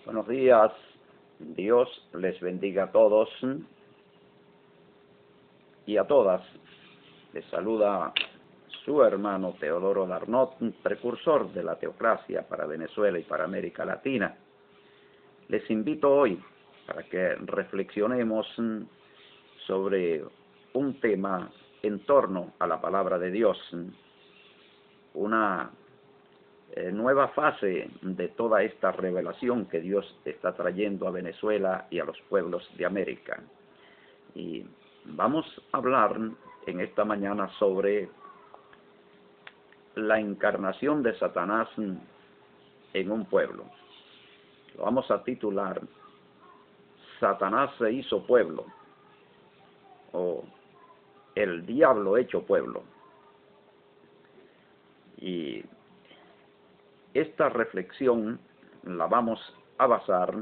Buenos días, Dios les bendiga a todos y a todas. Les saluda su hermano Teodoro Darnot, precursor de la teocracia para Venezuela y para América Latina. Les invito hoy para que reflexionemos sobre un tema en torno a la palabra de Dios, una nueva fase de toda esta revelación que Dios está trayendo a Venezuela y a los pueblos de América. Y vamos a hablar en esta mañana sobre la encarnación de Satanás en un pueblo. Lo vamos a titular Satanás se hizo pueblo, o el diablo hecho pueblo. Y esta reflexión la vamos a basar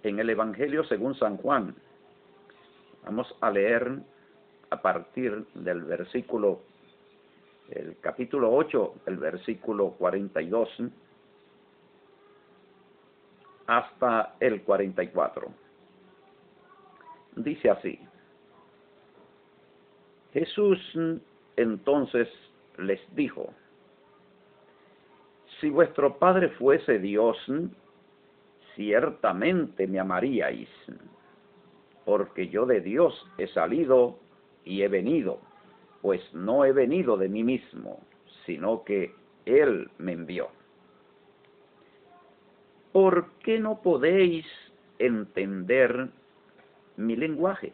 en el Evangelio según San Juan. Vamos a leer a partir del versículo, el capítulo 8, el versículo 42, hasta el 44. Dice así: Jesús entonces les dijo: si vuestro Padre fuese Dios, ciertamente me amaríais, porque yo de Dios he salido y he venido, pues no he venido de mí mismo, sino que Él me envió. ¿Por qué no podéis entender mi lenguaje?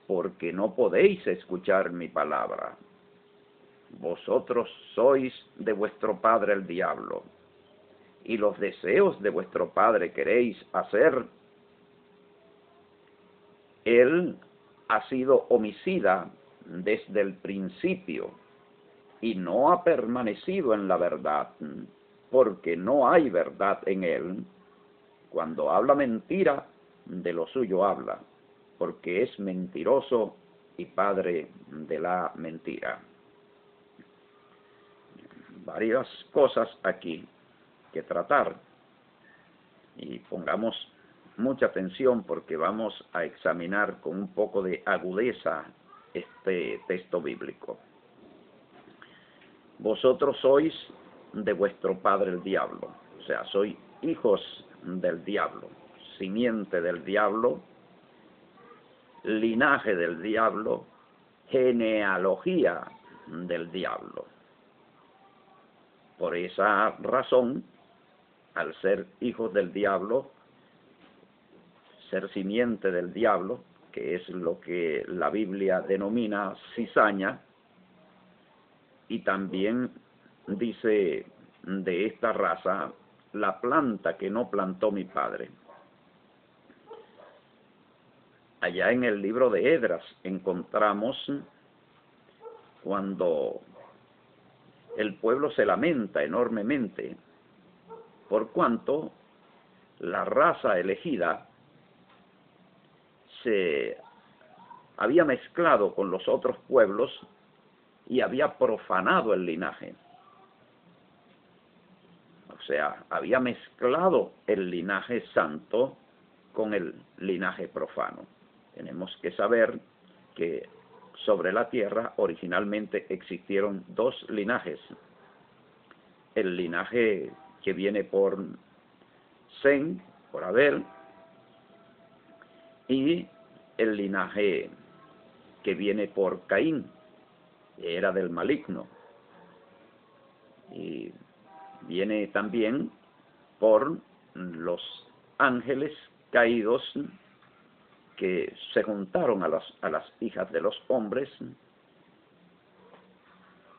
Porque no podéis escuchar mi palabra. Vosotros sois de vuestro padre el diablo, y los deseos de vuestro padre queréis hacer. Él ha sido homicida desde el principio, y no ha permanecido en la verdad, porque no hay verdad en él. Cuando habla mentira, de lo suyo habla, porque es mentiroso y padre de la mentira. Varias cosas aquí que tratar, y pongamos mucha atención porque vamos a examinar con un poco de agudeza este texto bíblico. Vosotros sois de vuestro padre el diablo, o sea, sois hijos del diablo, simiente del diablo, linaje del diablo, genealogía del diablo. Por esa razón, al ser hijos del diablo, ser simiente del diablo, que es lo que la Biblia denomina cizaña, y también dice de esta raza, la planta que no plantó mi padre. Allá en el libro de Esdras encontramos cuando el pueblo se lamenta enormemente por cuanto la raza elegida se había mezclado con los otros pueblos y había profanado el linaje. O sea, había mezclado el linaje santo con el linaje profano. Tenemos que saber que sobre la tierra originalmente existieron dos linajes. El linaje que viene por Sem, por Abel, y el linaje que viene por Caín, que era del maligno. Y viene también por los ángeles caídos que se juntaron a las hijas de los hombres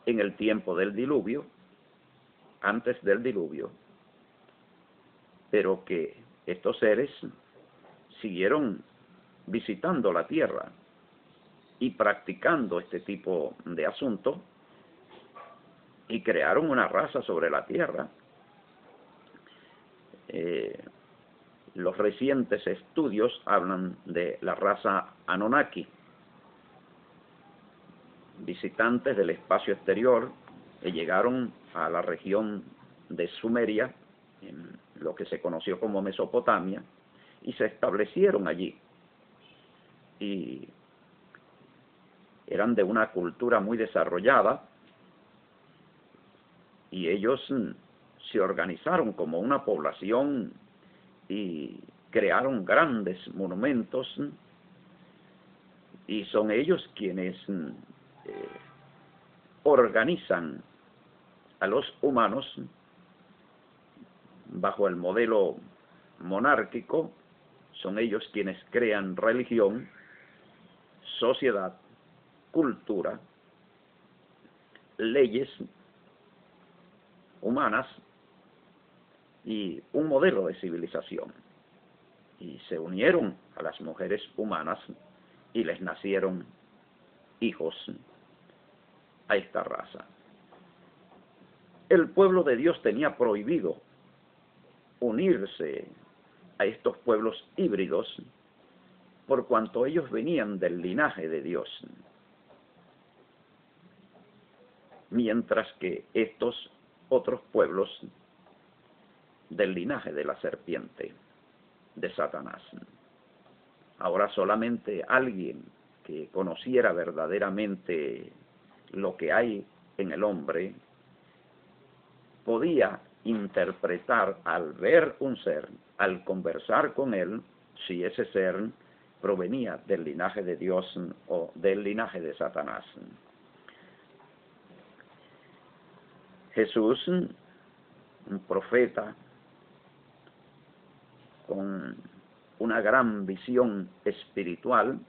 en el tiempo del diluvio, antes del diluvio, pero que estos seres siguieron visitando la tierra y practicando este tipo de asuntos y crearon una raza sobre la tierra. Los recientes estudios hablan de la raza Anunnaki, visitantes del espacio exterior que llegaron a la región de Sumeria en lo que se conoció como Mesopotamia, y se establecieron allí. Y eran de una cultura muy desarrollada, y ellos se organizaron como una población y crearon grandes monumentos, y son ellos quienes organizan a los humanos bajo el modelo monárquico. Son ellos quienes crean religión, sociedad, cultura, leyes humanas y un modelo de civilización. Y se unieron a las mujeres humanas y les nacieron hijos a esta raza. El pueblo de Dios tenía prohibido unirse a estos pueblos híbridos por cuanto ellos venían del linaje de Dios, mientras que estos otros pueblos del linaje de la serpiente, de Satanás. Ahora solamente alguien que conociera verdaderamente lo que hay en el hombre podía interpretar al ver un ser, al conversar con él, si ese ser provenía del linaje de Dios o del linaje de Satanás. Jesús, un profeta con una gran visión espiritual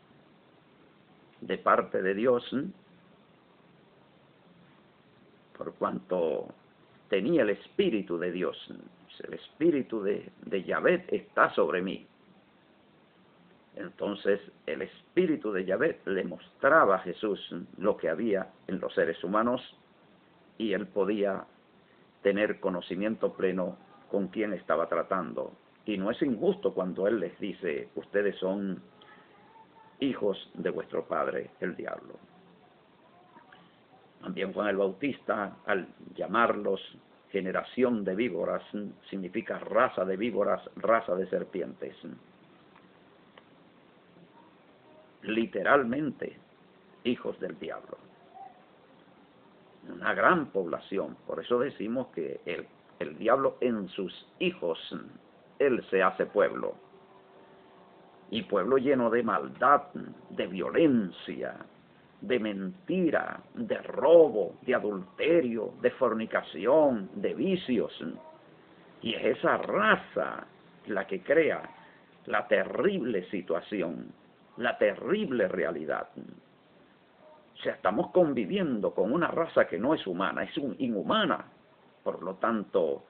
de parte de Dios, por cuanto tenía el Espíritu de Dios. El Espíritu de Yahvé está sobre mí. Entonces el Espíritu de Yahvé le mostraba a Jesús lo que había en los seres humanos, y él podía tener conocimiento pleno con quién estaba tratando. Y no es injusto cuando él les dice: ustedes son hijos de vuestro padre, el diablo. También Juan el Bautista, al llamarlos generación de víboras, significa raza de víboras, raza de serpientes. Literalmente, hijos del diablo. Una gran población. Por eso decimos que el diablo en sus hijos, él se hace pueblo. Y pueblo lleno de maldad, de violencia, de mentira, de robo, de adulterio, de fornicación, de vicios. Y es esa raza la que crea la terrible situación, la terrible realidad. O sea, estamos conviviendo con una raza que no es humana, es inhumana. Por lo tanto,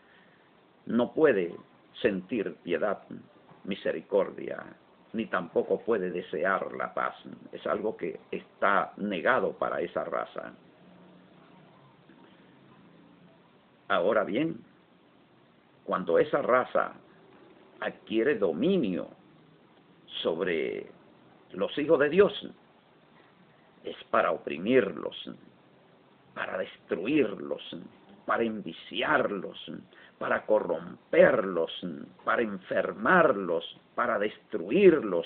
no puede sentir piedad, misericordia, ni tampoco puede desear la paz. Es algo que está negado para esa raza. Ahora bien, cuando esa raza adquiere dominio sobre los hijos de Dios, es para oprimirlos, para destruirlos, para enviciarlos, para corromperlos, para enfermarlos, para destruirlos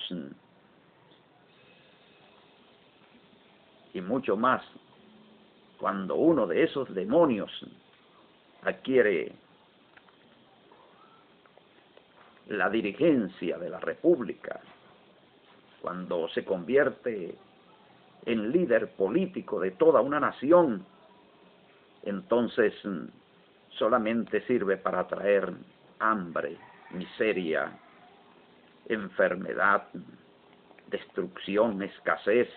y mucho más. Cuando uno de esos demonios adquiere la dirigencia de la república, cuando se convierte en líder político de toda una nación, entonces solamente sirve para traer hambre, miseria, enfermedad, destrucción, escasez.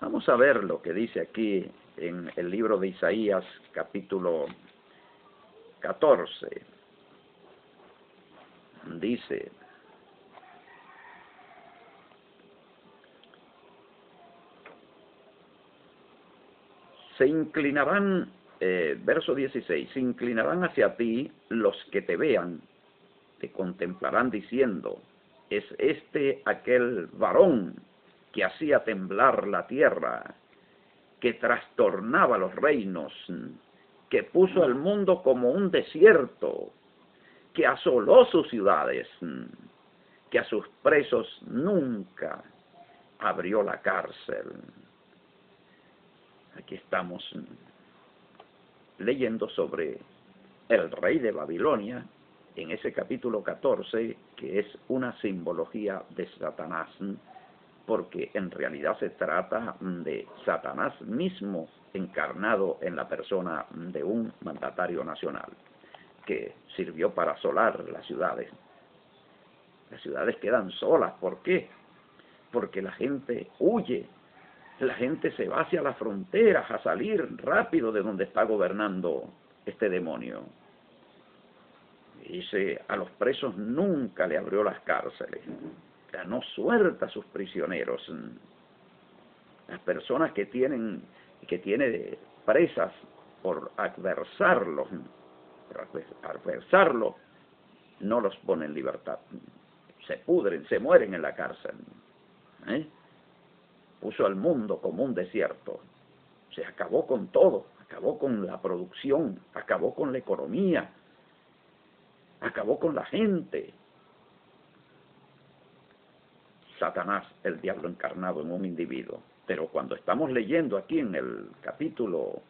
Vamos a ver lo que dice aquí en el libro de Isaías, capítulo 14. Dice: se inclinarán, verso 16, se inclinarán hacia ti los que te vean, te contemplarán diciendo: es este aquel varón que hacía temblar la tierra, que trastornaba los reinos, que puso al mundo como un desierto, que asoló sus ciudades, que a sus presos nunca abrió la cárcel. Aquí estamos leyendo sobre el rey de Babilonia, en ese capítulo 14, que es una simbología de Satanás, porque en realidad se trata de Satanás mismo encarnado en la persona de un mandatario nacional, que sirvió para asolar las ciudades. Las ciudades quedan solas. ¿Por qué? Porque la gente huye. La gente se va hacia las fronteras a salir rápido de donde está gobernando este demonio. Dice, a los presos nunca le abrió las cárceles. No suelta a sus prisioneros. Las personas que tiene presas por adversarlo, no los pone en libertad. Se pudren, se mueren en la cárcel. Puso al mundo como un desierto. Se acabó con todo, acabó con la producción, acabó con la economía, acabó con la gente. Satanás, el diablo encarnado en un individuo. Pero cuando estamos leyendo aquí en el capítulo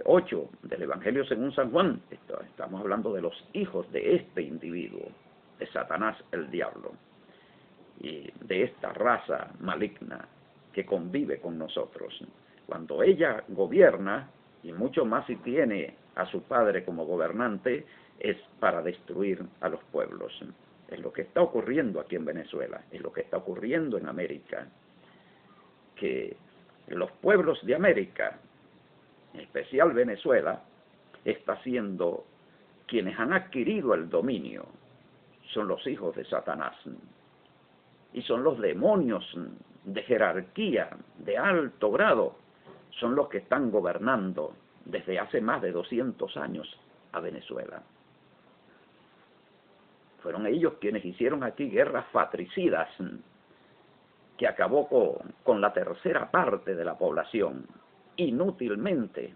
8 del Evangelio según San Juan, estamos hablando de los hijos de este individuo, de Satanás, el diablo, y de esta raza maligna que convive con nosotros. Cuando ella gobierna, y mucho más si tiene a su padre como gobernante, es para destruir a los pueblos. Es lo que está ocurriendo aquí en Venezuela, es lo que está ocurriendo en América, que los pueblos de América, en especial Venezuela, está siendo quienes han adquirido el dominio, son los hijos de Satanás, y son los demonios de jerarquía, de alto grado, son los que están gobernando desde hace más de 200 años a Venezuela. Fueron ellos quienes hicieron aquí guerras fratricidas que acabó con la tercera parte de la población, inútilmente,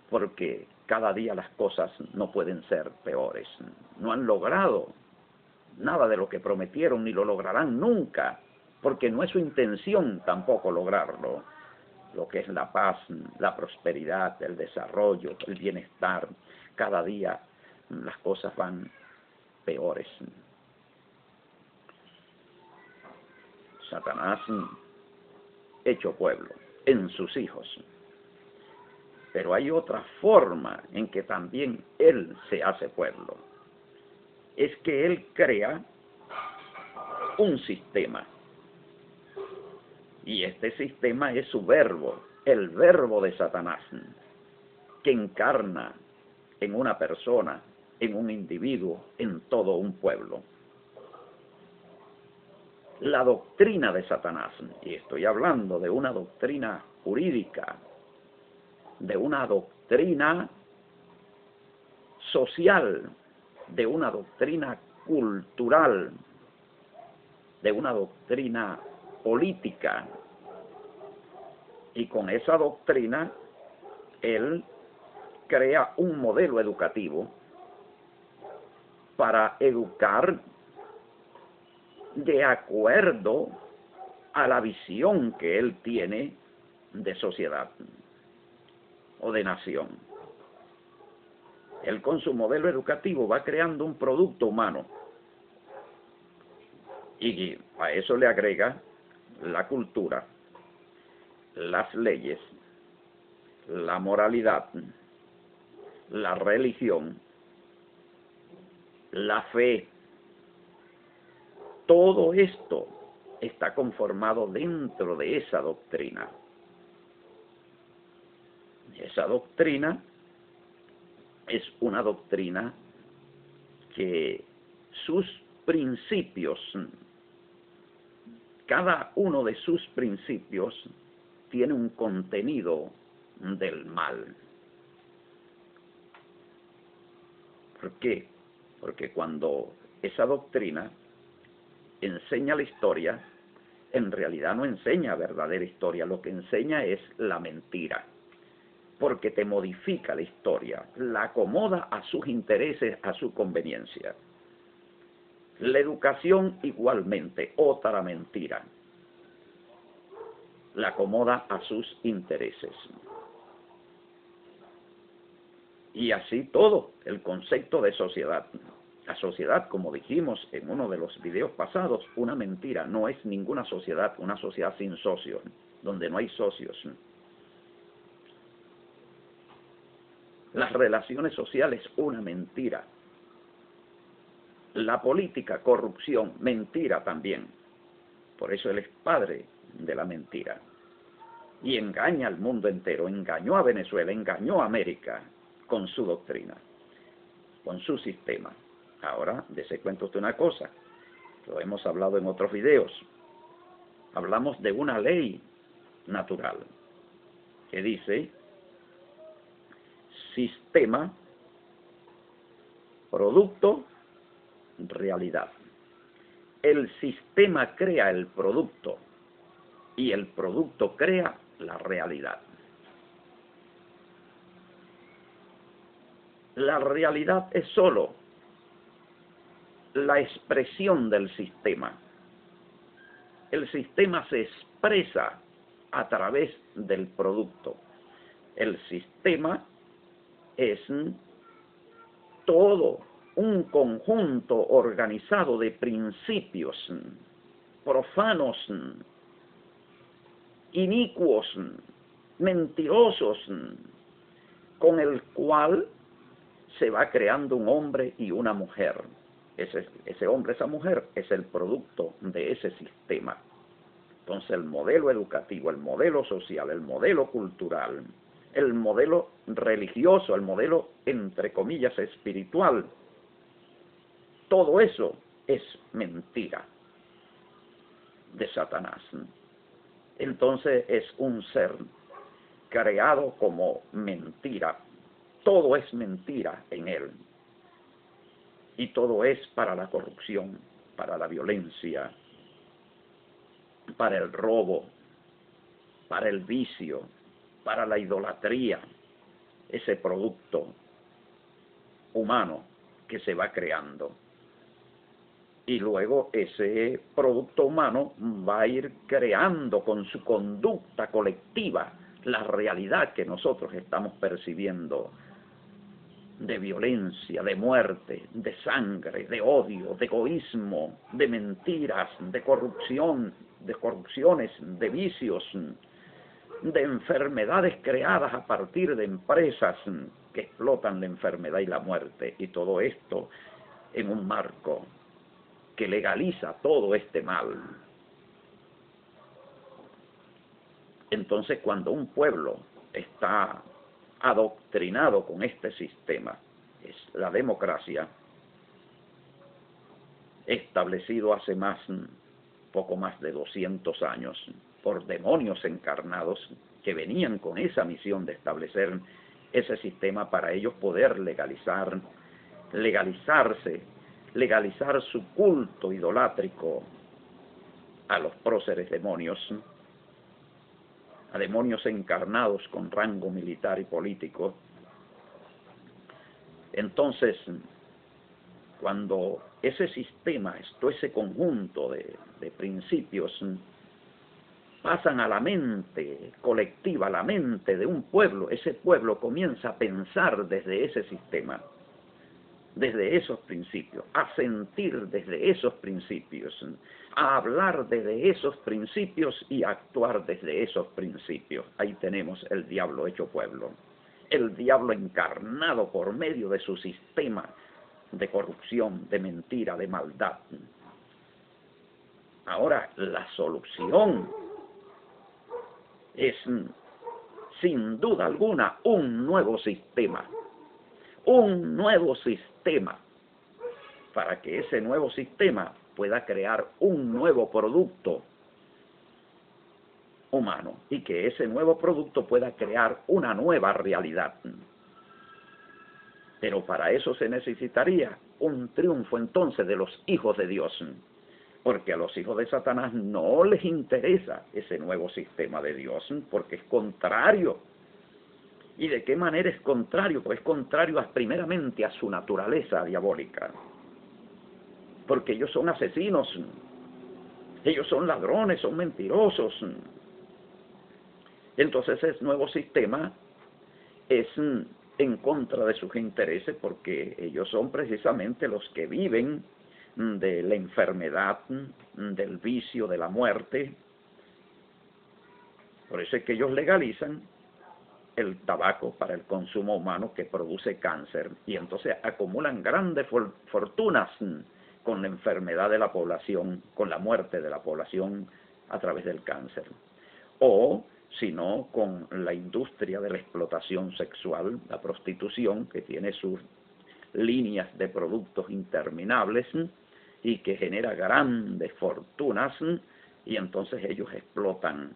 porque cada día las cosas no pueden ser peores. No han logrado nada de lo que prometieron, ni lo lograrán nunca, porque no es su intención tampoco lograrlo. Lo que es la paz, la prosperidad, el desarrollo, el bienestar, cada día las cosas van peores. Satanás hecho pueblo en sus hijos. Pero hay otra forma en que también él se hace pueblo. Es que él crea un sistema. Y este sistema es su verbo, el verbo de Satanás, que encarna en una persona, en un individuo, en todo un pueblo. La doctrina de Satanás, y estoy hablando de una doctrina jurídica, de una doctrina social, de una doctrina cultural, de una doctrina política. Y con esa doctrina, él crea un modelo educativo para educar de acuerdo a la visión que él tiene de sociedad o de nación. Él con su modelo educativo va creando un producto humano y a eso le agrega la cultura, las leyes, la moralidad, la religión, la fe. Todo esto está conformado dentro de esa doctrina. Esa doctrina es una doctrina que sus principios, cada uno de sus principios tiene un contenido del mal. ¿Por qué? Porque cuando esa doctrina enseña la historia, en realidad no enseña verdadera historia, lo que enseña es la mentira. porque te modifica la historia, la acomoda a sus intereses, a su conveniencia. La educación igualmente, otra mentira, la acomoda a sus intereses. Y así todo, el concepto de sociedad. La sociedad, como dijimos en uno de los videos pasados, una mentira, no es ninguna sociedad, una sociedad sin socios, donde no hay socios. Las relaciones sociales, una mentira. La política, corrupción, mentira también. Por eso él es padre de la mentira. Y engaña al mundo entero, engañó a Venezuela, engañó a América con su doctrina, con su sistema. Ahora, dése cuenta usted una cosa, lo hemos hablado en otros videos. Hablamos de una ley natural que dice sistema, producto, realidad. El sistema crea el producto y el producto crea la realidad. La realidad es sólo la expresión del sistema. El sistema se expresa a través del producto. El sistema es todo un conjunto organizado de principios profanos, inicuos, mentirosos, con el cual se va creando un hombre y una mujer. Ese hombre, esa mujer, es el producto de ese sistema. Entonces el modelo educativo, el modelo social, el modelo cultural, el modelo religioso, el modelo, entre comillas, espiritual, todo eso es mentira de Satanás. Entonces es un ser creado como mentira. Todo es mentira en él. Y todo es para la corrupción, para la violencia, para el robo, para el vicio, para la idolatría. Ese producto humano que se va creando. Y luego ese producto humano va a ir creando con su conducta colectiva la realidad que nosotros estamos percibiendo de violencia, de muerte, de sangre, de odio, de egoísmo, de mentiras, de corrupción, de corrupciones, de vicios, de enfermedades creadas a partir de empresas que explotan la enfermedad y la muerte, y todo esto en un marco que legaliza todo este mal. Entonces, cuando un pueblo está adoctrinado con este sistema, es la democracia, establecido hace poco más de 200 años, por demonios encarnados que venían con esa misión de establecer ese sistema para ellos poder legalizar su culto idolátrico a los próceres demonios, a demonios encarnados con rango militar y político. Entonces, cuando ese sistema, ese conjunto de principios pasan a la mente colectiva, a la mente de un pueblo, ese pueblo comienza a pensar desde ese sistema, desde esos principios, a sentir desde esos principios, a hablar desde esos principios y a actuar desde esos principios. Ahí tenemos el diablo hecho pueblo, el diablo encarnado por medio de su sistema de corrupción, de mentira, de maldad. Ahora, la solución es, sin duda alguna, un nuevo sistema para que ese nuevo sistema pueda crear un nuevo producto humano y que ese nuevo producto pueda crear una nueva realidad. Pero para eso se necesitaría un triunfo entonces de los hijos de Dios, porque a los hijos de Satanás no les interesa ese nuevo sistema de Dios, porque es contrario. ¿Y de qué manera es contrario? Pues es contrario primeramente a su naturaleza diabólica. Porque ellos son asesinos, ellos son ladrones, son mentirosos. Entonces ese nuevo sistema es en contra de sus intereses, porque ellos son precisamente los que viven de la enfermedad, del vicio, de la muerte. Por eso es que ellos legalizan el tabaco para el consumo humano, que produce cáncer, y entonces acumulan grandes fortunas con la enfermedad de la población, con la muerte de la población a través del cáncer. O, si no, con la industria de la explotación sexual, la prostitución, que tiene sus líneas de productos interminables y que genera grandes fortunas, y entonces ellos explotan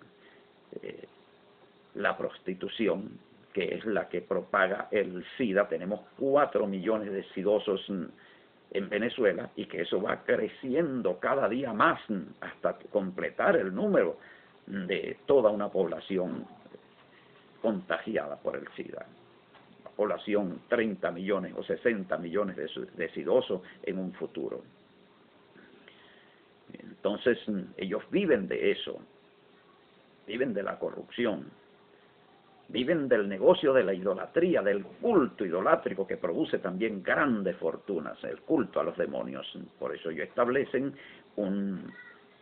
la prostitución, que es la que propaga el SIDA. Tenemos 4 millones de sidosos en Venezuela, y que eso va creciendo cada día más hasta completar el número de toda una población contagiada por el SIDA. La población 30 millones o 60 millones de sidosos en un futuro. Entonces ellos viven de eso, viven de la corrupción, viven del negocio de la idolatría, del culto idolátrico, que produce también grandes fortunas, el culto a los demonios. Por eso ellos establecen un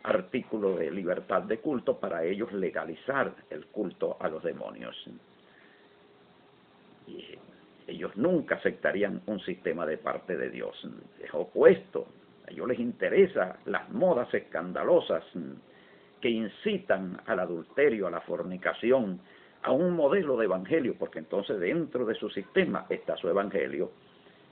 artículo de libertad de culto para ellos legalizar el culto a los demonios. Y ellos nunca aceptarían un sistema de parte de Dios. Es opuesto. A ellos les interesan las modas escandalosas que incitan al adulterio, a la fornicación, a un modelo de evangelio, porque entonces dentro de su sistema está su evangelio,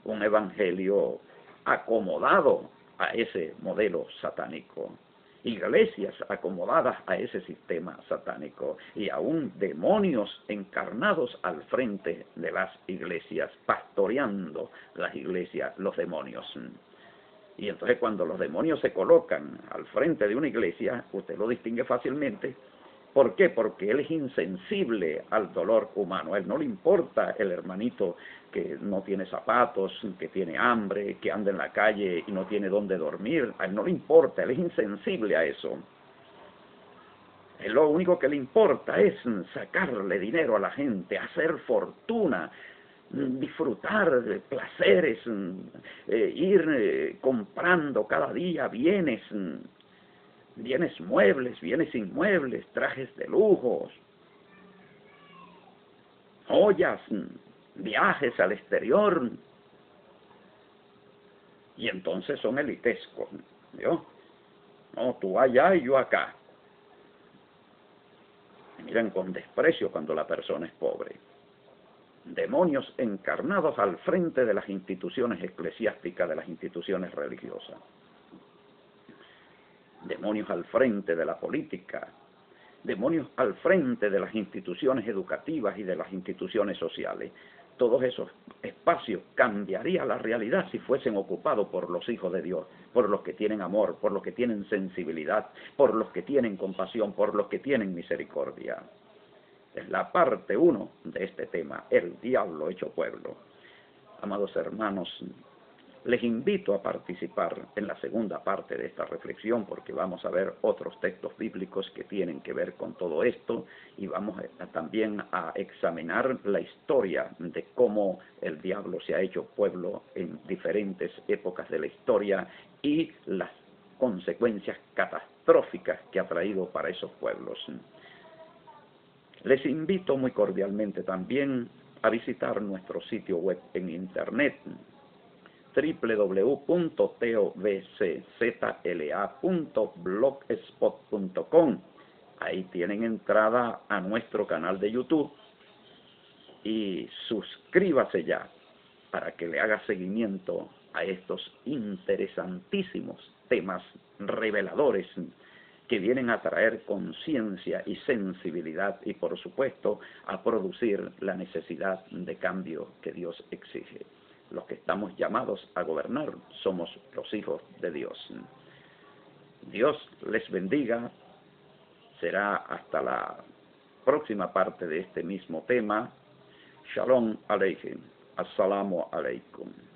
un evangelio acomodado a ese modelo satánico, iglesias acomodadas a ese sistema satánico, y aún demonios encarnados al frente de las iglesias, pastoreando las iglesias, los demonios. Y entonces cuando los demonios se colocan al frente de una iglesia, usted lo distingue fácilmente. ¿Por qué? Porque él es insensible al dolor humano. A él no le importa el hermanito que no tiene zapatos, que tiene hambre, que anda en la calle y no tiene dónde dormir. A él no le importa, él es insensible a eso. Él lo único que le importa es sacarle dinero a la gente, hacer fortuna, disfrutar de placeres, ir comprando cada día bienes muebles, bienes inmuebles, trajes de lujos, joyas, viajes al exterior. Y entonces son elitescos, ¿no? No, tú allá y yo acá. Y miran con desprecio cuando la persona es pobre. Demonios encarnados al frente de las instituciones eclesiásticas, de las instituciones religiosas. Demonios al frente de la política, demonios al frente de las instituciones educativas y de las instituciones sociales. Todos esos espacios cambiaría la realidad si fuesen ocupados por los hijos de Dios, por los que tienen amor, por los que tienen sensibilidad, por los que tienen compasión, por los que tienen misericordia. Es la parte 1 de este tema, el diablo hecho pueblo. Amados hermanos, les invito a participar en la segunda parte de esta reflexión, porque vamos a ver otros textos bíblicos que tienen que ver con todo esto, y vamos también a examinar la historia de cómo el diablo se ha hecho pueblo en diferentes épocas de la historia y las consecuencias catastróficas que ha traído para esos pueblos. Les invito muy cordialmente también a visitar nuestro sitio web en internet, www.tovczla.blogspot.com. Ahí tienen entrada a nuestro canal de YouTube, y suscríbase ya para que le haga seguimiento a estos interesantísimos temas reveladores que vienen a traer conciencia y sensibilidad, y por supuesto a producir la necesidad de cambio que Dios exige. Los que estamos llamados a gobernar somos los hijos de Dios. Dios les bendiga. Será hasta la próxima parte de este mismo tema. Shalom Aleichem. Assalamu alaikum.